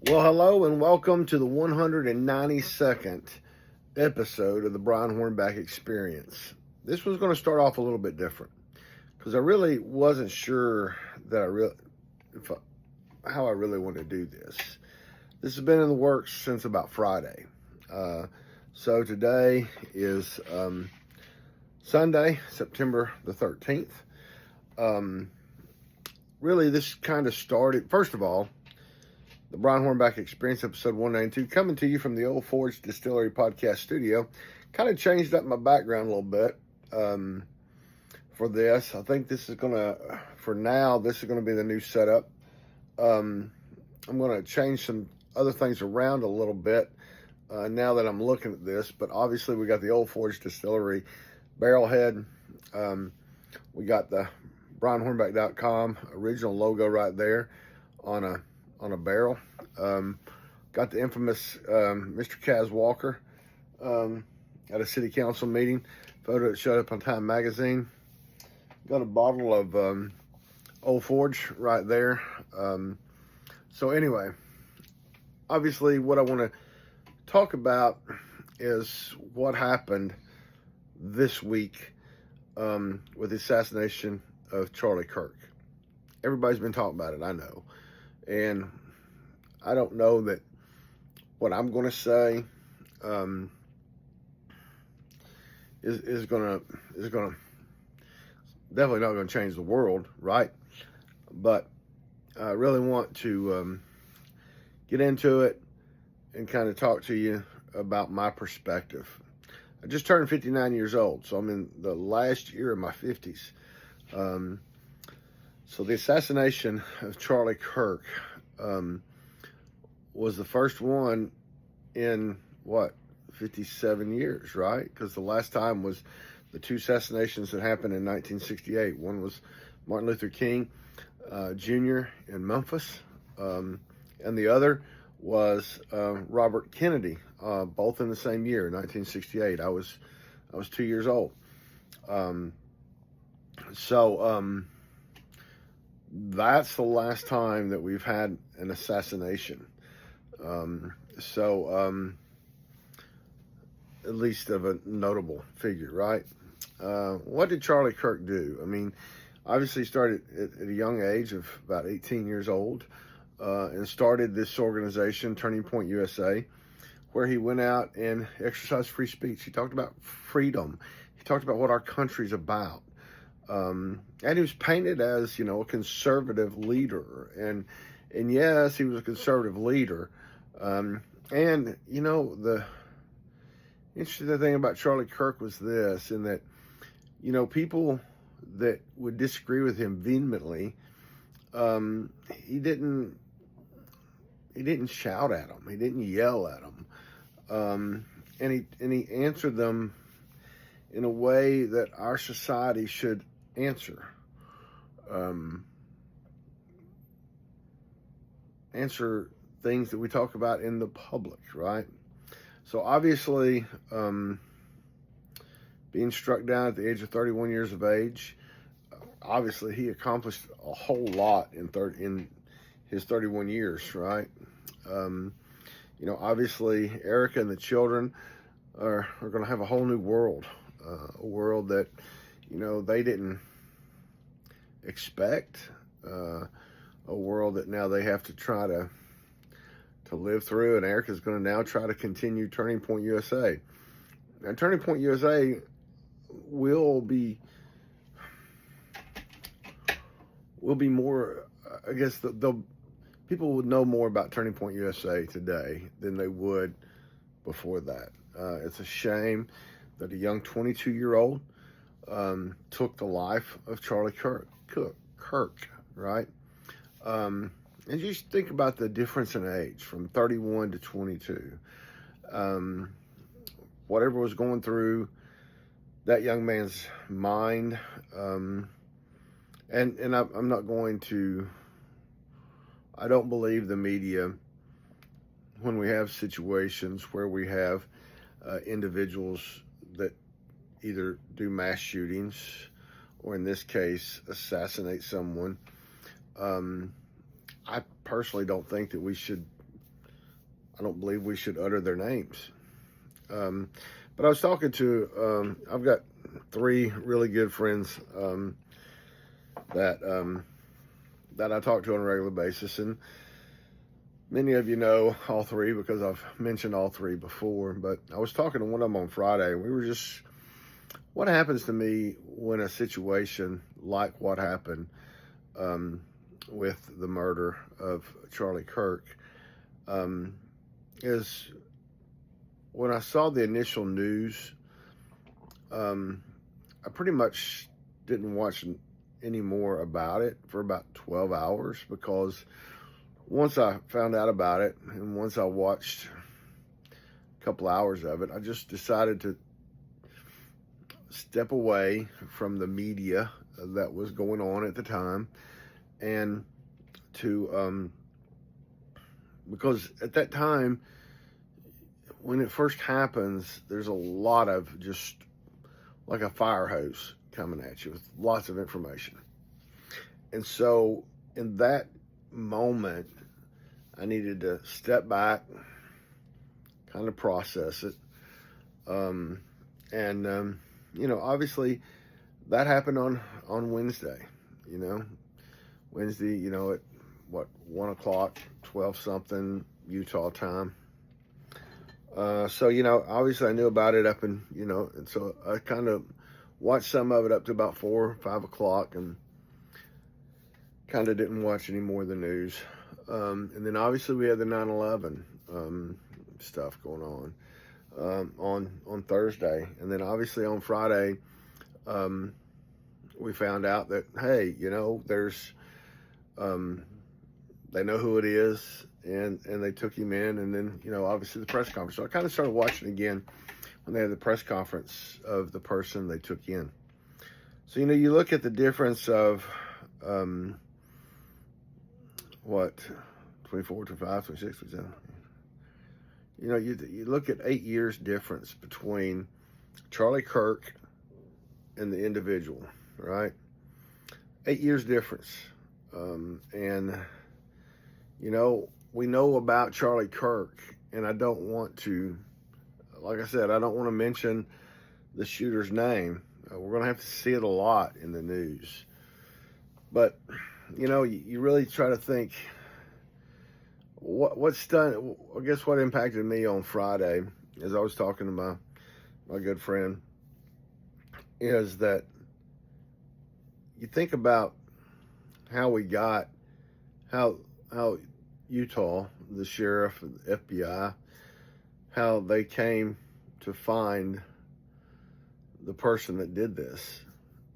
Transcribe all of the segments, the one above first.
Well, hello and welcome to the 192nd episode of the Brian Hornback Experience. This was going to start off a little bit different because I really wasn't sure that how I really want to do this. This has been in the works since about Friday. So today is Sunday, September the 13th. Really, this kind of started, first of all, the Brian Hornback Experience, episode 192, coming to you from the Old Forge Distillery podcast studio. Kind of changed up my background a little bit for this. I think this is going to, for now, this is going to be the new setup. I'm going to change some other things around a little bit now that I'm looking at this. But obviously, we got the Old Forge Distillery barrelhead. We got the BrianHornback.com original logo right there on a barrel. Got the infamous Mr. Kaz Walker at a city council meeting. Photo that showed up on Time Magazine. Got a bottle of Old Forge right there. So anyway, obviously what I want to talk about is what happened this week with the assassination of Charlie Kirk. Everybody's been talking about it, I know. And I don't know that what I'm going to say is going to definitely not going to change the world, right? But I really want to get into it and kind of talk to you about my perspective. I just turned 59 years old, so I'm in the last year of my 50s. So the assassination of Charlie Kirk was the first one in, 57 years, right? Because the last time was the two assassinations that happened in 1968. One was Martin Luther King Jr. in Memphis, and the other was Robert Kennedy, both in the same year, 1968. I was 2 years old. That's the last time that we've had an assassination. At least of a notable figure, right? What did Charlie Kirk do? I mean, obviously he started at a young age of about 18 years old and started this organization, Turning Point USA, where he went out and exercised free speech. He talked about freedom. He talked about what our country's about. And he was painted as, a conservative leader. And yes, he was a conservative leader. The interesting thing about Charlie Kirk was this, in that, people that would disagree with him vehemently, he didn't shout at them. He didn't yell at them. And he answered them in a way that our society should answer. Answer things that we talk about in the public, right? So obviously, being struck down at the age of 31 years of age, obviously he accomplished a whole lot in his 31 years, right? Obviously Erica and the children are going to have a whole new world, a world that, they didn't expect, a world that now they have to try to live through, and Erica's going to now try to continue Turning Point USA. Now, Turning Point USA will be more, I guess, people would know more about Turning Point USA today than they would before that. It's a shame that a young 22-year-old took the life of Charlie Kirk, right? And you think about the difference in age from 31 to 22. Whatever was going through that young man's mind, and I'm not going to, I don't believe the media when we have situations where we have individuals that either do mass shootings or in this case assassinate someone. I personally don't think that we should I don't believe we should utter their names. But I was talking to, I've got 3 really good friends that I talk to on a regular basis, and many of you know all 3 because I've mentioned all 3 before. But I was talking to one of them on Friday. We were just, what happens to me when a situation like what happened with the murder of Charlie Kirk is when I saw the initial news, I pretty much didn't watch any more about it for about 12 hours, because once I found out about it and once I watched a couple hours of it, I just decided to step away from the media that was going on at the time, and to because at that time, when it first happens, there's a lot of just like a fire hose coming at you with lots of information. And so in that moment, I needed to step back, kind of process it. Obviously that happened on Wednesday, Wednesday, at 1 o'clock, 12 something Utah time. Obviously I knew about it up and so I kind of watched some of it up to about 4 or 5 o'clock and kind of didn't watch any more of the news. And then obviously we had the 9/11 stuff going on Thursday. And then obviously on Friday, we found out that, hey, there's, they know who it is, and they took him in, and then, obviously the press conference. So I kind of started watching again when they had the press conference of the person they took in. So, you look at the difference of, 24, 25, 26, 27. You look at 8 years difference between Charlie Kirk and the individual, right? 8 years difference. We know about Charlie Kirk, and I don't want to, like I said, I don't want to mention the shooter's name. We're going to have to see it a lot in the news. But, you really try to think, what's done, I guess what impacted me on Friday, as I was talking to my good friend, is that you think about how Utah, the sheriff, the FBI, how they came to find the person that did this.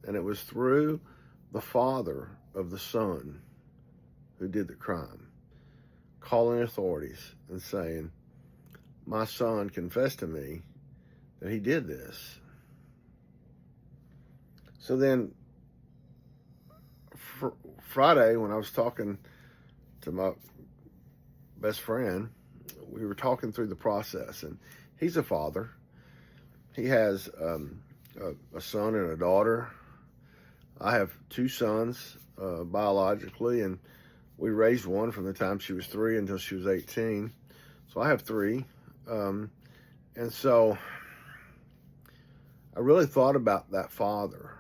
And it was through the father of the son who did the crime, calling authorities and saying, my son confessed to me that he did this. So then Friday, when I was talking to my best friend, we were talking through the process, and he's a father. He has a son and a daughter. I have 2 sons biologically, and we raised one from the time she was 3 until she was 18. So I have 3. And so I really thought about that father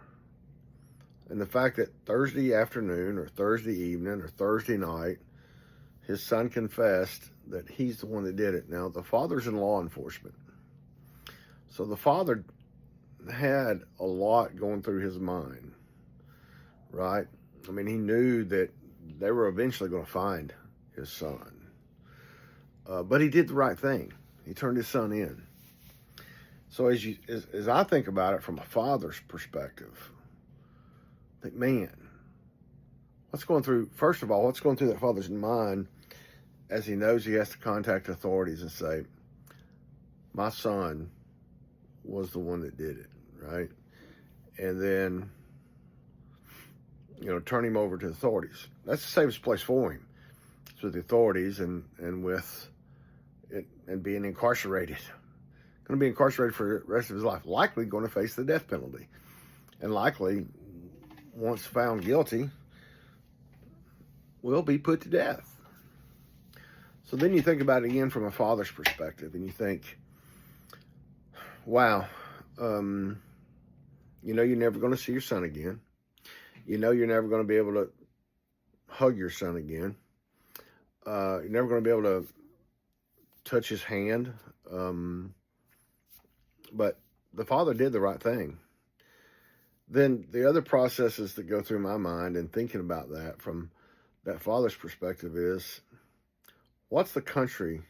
and the fact that Thursday afternoon or Thursday evening or Thursday night, his son confessed that he's the one that did it. Now, the father's in law enforcement. So the father had a lot going through his mind, right? I mean, he knew that they were eventually going to find his son. But he did the right thing. He turned his son in. So as I think about it from a father's perspective, I think, man, what's going through that father's mind as he knows he has to contact authorities and say, my son was the one that did it, right? And then, turn him over to the authorities. That's the safest place for him. It's with the authorities and with it, and being incarcerated. Going to be incarcerated for the rest of his life. Likely going to face the death penalty. And likely, once found guilty, will be put to death. So then you think about it again from a father's perspective, and you think, wow, you're never going to see your son again. You're never going to be able to hug your son again. You're never going to be able to touch his hand. But the father did the right thing. Then the other processes that go through my mind in thinking about that from that father's perspective is, what's the country,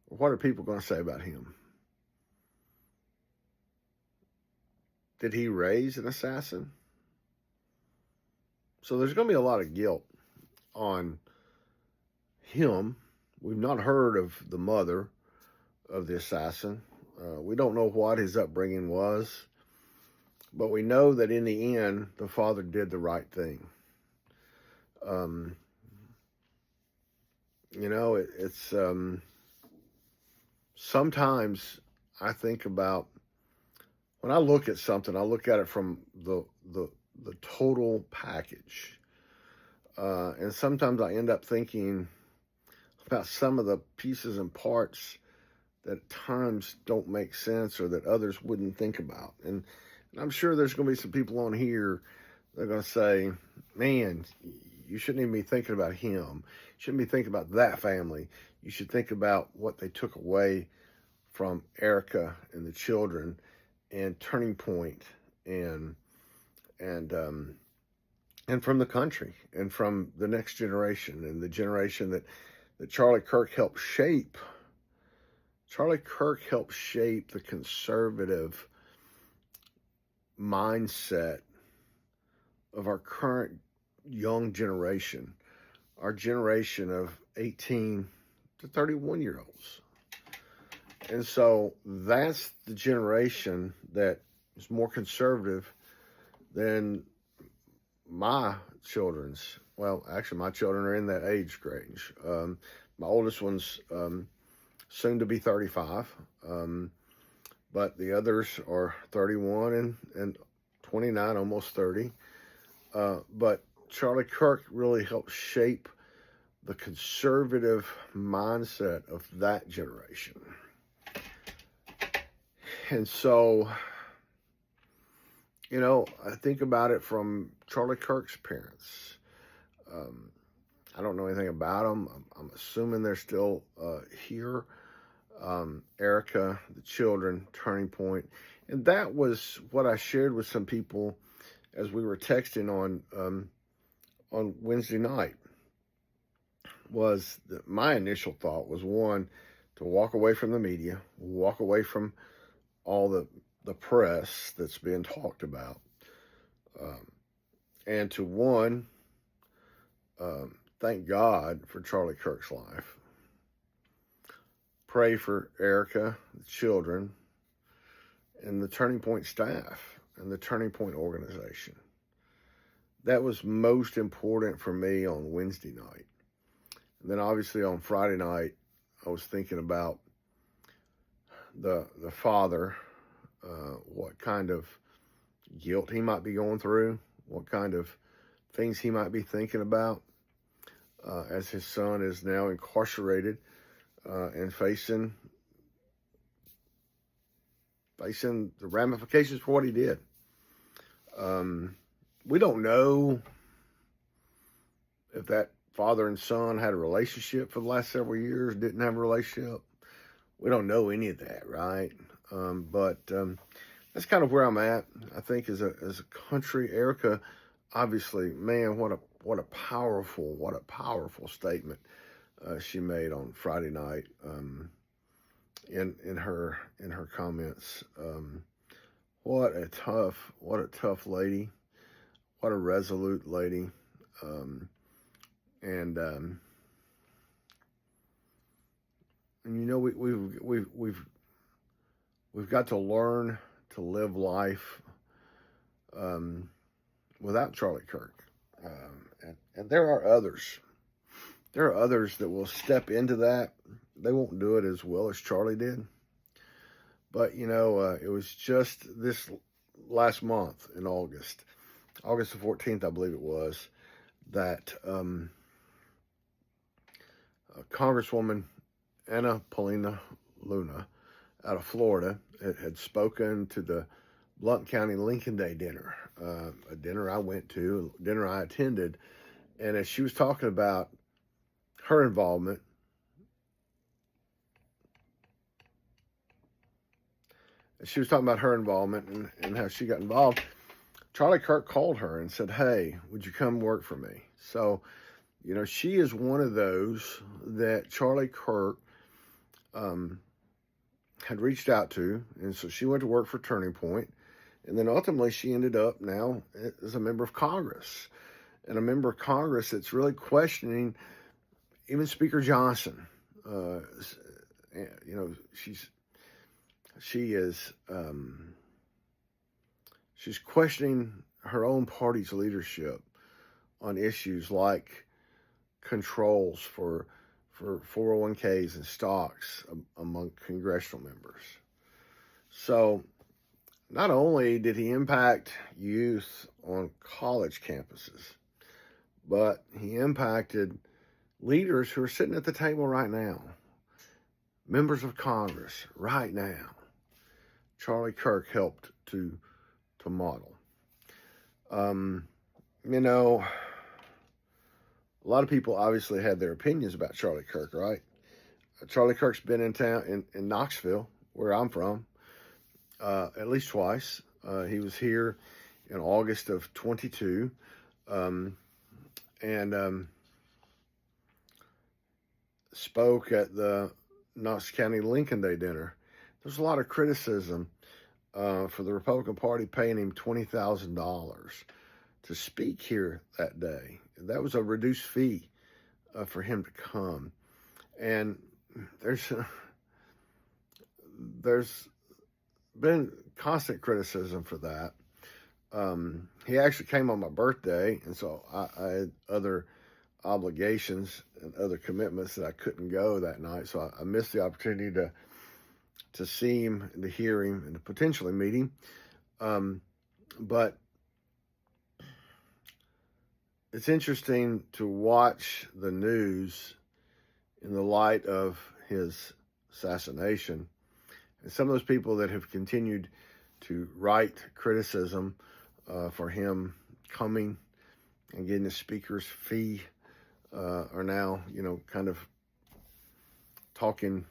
or what are people going to say about him? Did he raise an assassin? So there's going to be a lot of guilt on him. We've not heard of the mother of the assassin. We don't know what his upbringing was, but we know that in the end, the father did the right thing. It's sometimes I think about, when I look at something, I look at it from the total package. And sometimes I end up thinking about some of the pieces and parts that at times don't make sense or that others wouldn't think about. And I'm sure there's going to be some people on here that are going to say, man, you shouldn't even be thinking about him. You shouldn't be thinking about that family. You should think about what they took away from Erica and the children, and Turning Point, and from the country, and from the next generation, and the generation that Charlie Kirk helped shape. Charlie Kirk helped shape the conservative mindset of our current young generation, our generation of 18 to 31-year-olds. And so that's the generation that is more conservative than my children's. Well, actually, my children are in that age range. My oldest one's soon to be 35, but the others are 31 and 29, almost 30. But Charlie Kirk really helped shape the conservative mindset of that generation. And so, I think about it from Charlie Kirk's parents. I don't know anything about them. I'm assuming they're still here. Erica, the children, Turning Point. And that was what I shared with some people as we were texting on Wednesday night. Was that my initial thought was, one, to walk away from the media, walk away from all the press that's being talked about, and to thank God for Charlie Kirk's life. Pray for Erica, the children, and the Turning Point staff and the Turning Point organization. That was most important for me on Wednesday night. And then obviously on Friday night, I was thinking about the father, what kind of guilt he might be going through, what kind of things he might be thinking about as his son is now incarcerated and facing the ramifications for what he did. We don't know if that father and son had a relationship for the last several years, didn't have a relationship. We don't know any of that, right? But that's kind of where I'm at. I think as a country, Erica, obviously, man, what a powerful statement she made on Friday night in her comments. What a tough lady. What a resolute lady. We've got to learn to live life without Charlie Kirk, and there are others. There are others that will step into that. They won't do it as well as Charlie did. But it was just this last month in August the 14th, I believe it was, that Congresswoman Anna Paulina Luna out of Florida had spoken to the Blount County Lincoln Day dinner, a dinner I went to, a dinner I attended. And as she was talking about her involvement, and how she got involved, Charlie Kirk called her and said, "Hey, would you come work for me?" So, she is one of those that Charlie Kirk had reached out to. And so she went to work for Turning Point. And then ultimately she ended up now as a member of Congress. And a member of Congress that's really questioning even Speaker Johnson. She's questioning her own party's leadership on issues like controls for 401ks and stocks among congressional members. So not only did he impact youth on college campuses, but he impacted leaders who are sitting at the table right now, members of Congress right now. Charlie Kirk helped to model. A lot of people obviously had their opinions about Charlie Kirk, right? Charlie Kirk's been in town in Knoxville, where I'm from, at least twice. He was here in August of 22, and spoke at the Knox County Lincoln Day dinner. There's a lot of criticism for the Republican Party paying him $20,000 to speak here that day. That was a reduced fee for him to come. And there's been constant criticism for that. He actually came on my birthday, and so I had other obligations and other commitments that I couldn't go that night. So I missed the opportunity to see him and to hear him and to potentially meet him. But it's interesting to watch the news in the light of his assassination. And some of those people that have continued to write criticism for him coming and getting a speaker's fee are now, kind of talking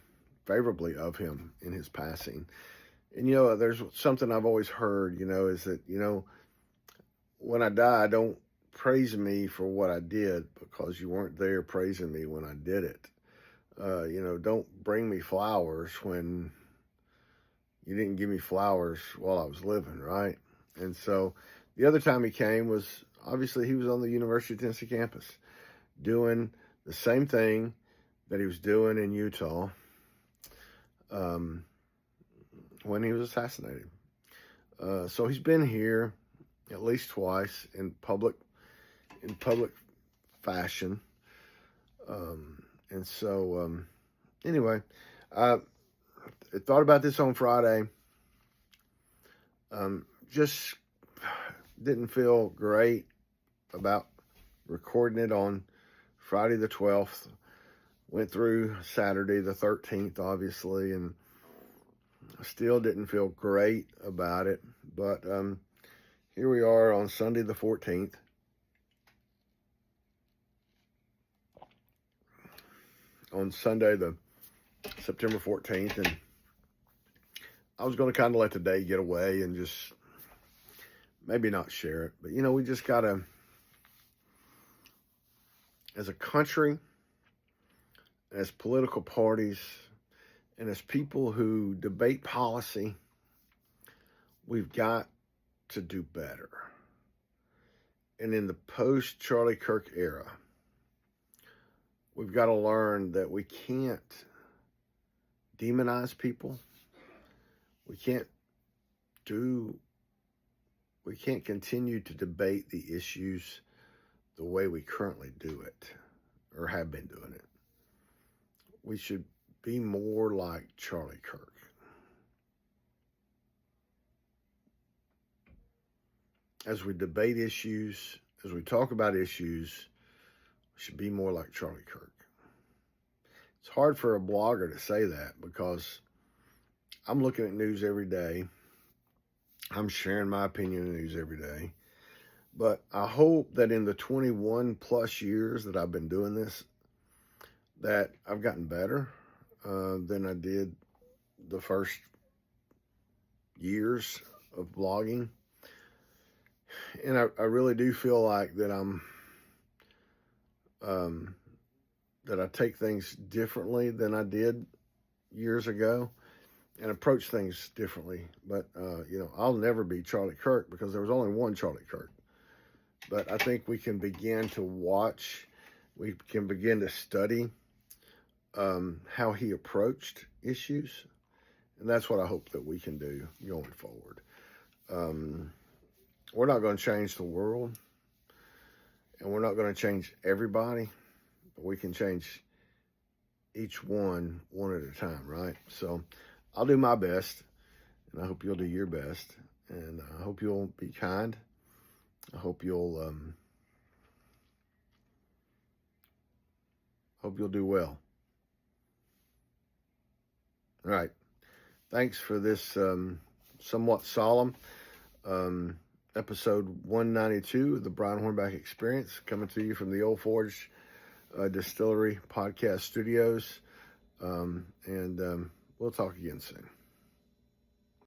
favorably of him in his passing. And, there's something I've always heard, is that, when I die, don't praise me for what I did because you weren't there praising me when I did it. Don't bring me flowers when you didn't give me flowers while I was living, right? And so the other time he came was, obviously, he was on the University of Tennessee campus doing the same thing that he was doing in Utah when he was assassinated. So he's been here at least twice in public fashion. And so, anyway, I thought about this on Friday. Just didn't feel great about recording it on Friday the 12th. Went through Saturday the 13th, obviously, and still didn't feel great about it. But here we are on Sunday the 14th. On Sunday, the September 14th, and I was going to kind of let the day get away and just maybe not share it. But, we just got to, as a country, as political parties, and as people who debate policy, we've got to do better. And in the post-Charlie Kirk era, we've got to learn that we can't demonize people. We can't continue to debate the issues the way we currently do it or have been doing it. We should be more like Charlie Kirk. As we debate issues, as we talk about issues, we should be more like Charlie Kirk. It's hard for a blogger to say that because I'm looking at news every day. I'm sharing my opinion in news every day. But I hope that in the 21 plus years that I've been doing this, that I've gotten better than I did the first years of blogging. And I really do feel like that that I take things differently than I did years ago and approach things differently. But, I'll never be Charlie Kirk because there was only one Charlie Kirk. But I think we can begin to watch, we can begin to study how he approached issues. And that's what I hope that we can do going forward. We're not going to change the world, and we're not going to change everybody, but we can change each one at a time, right? So I'll do my best, and I hope you'll do your best, and I hope you'll be kind. I hope you'll do well. All right. Thanks for this somewhat solemn episode 192 of the Brian Hornback Experience, coming to you from the Old Forge Distillery Podcast Studios. And we'll talk again soon.